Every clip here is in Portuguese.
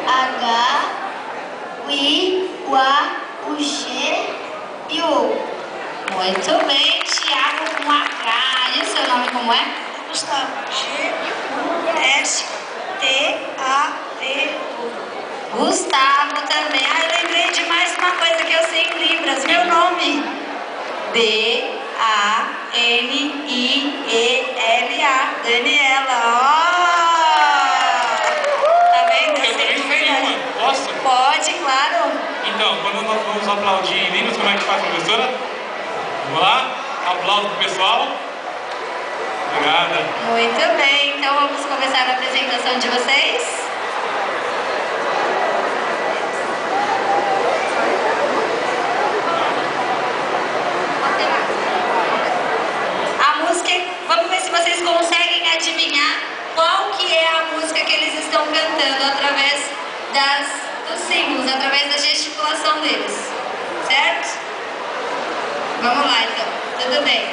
H, U, I, U, A, U, G e O. Muito bem, Tiago com H. E o seu nome como é? Gustavo. G-U-S-T-A-V-O. Gustavo também. Ah, eu lembrei de mais uma coisa que eu sei em Libras. Meu nome. D-A-N-I-E-L-A. Daniela. Ó! Tá vendo? Eu também sei uma. Posso? Pode, claro. Então, quando nós vamos aplaudir em Libras, como é que faz, professora? Vamos lá? Aplauso pro pessoal. Obrigada. Muito bem. Então vamos começar a apresentação de vocês. Vamos ver se vocês conseguem adivinhar qual que é a música que eles estão cantando através dos símbolos, através da gesticulação deles, certo? Vamos lá então, tudo bem.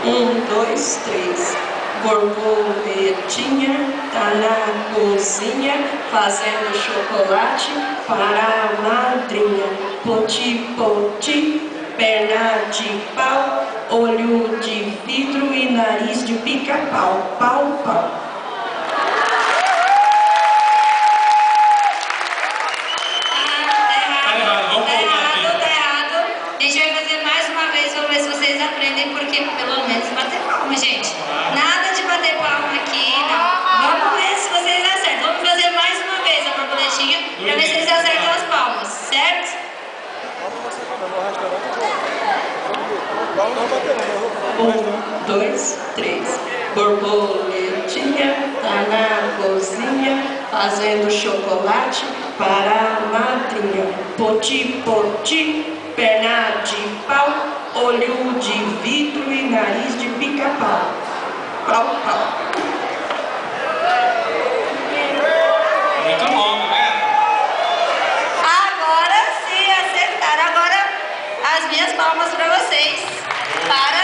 1, 2, 3. Borboletinha tá na cozinha fazendo chocolate para a madrinha. Poti, poti, perna de pau, olho de vidro e nariz de pica-pau. Pau, pau. Tá errado. A gente vai fazer mais uma vez, vamos ver se vocês aprendem, porque pelo menos bater palma, gente. Nada de bater palma aqui, não. Vamos ver se vocês acertam. Vamos fazer mais uma vez a borboletinha para ver se eles acertam as palmas, certo? 1, 2, 3. Borboletinha tá na cozinha fazendo chocolate para a madrinha. Poti, poti, perna de pau, olho de vidro e nariz de pica-pau. Pau, pau. Muito bom, né? Agora sim, acertaram. Agora as minhas palmas para vocês. Para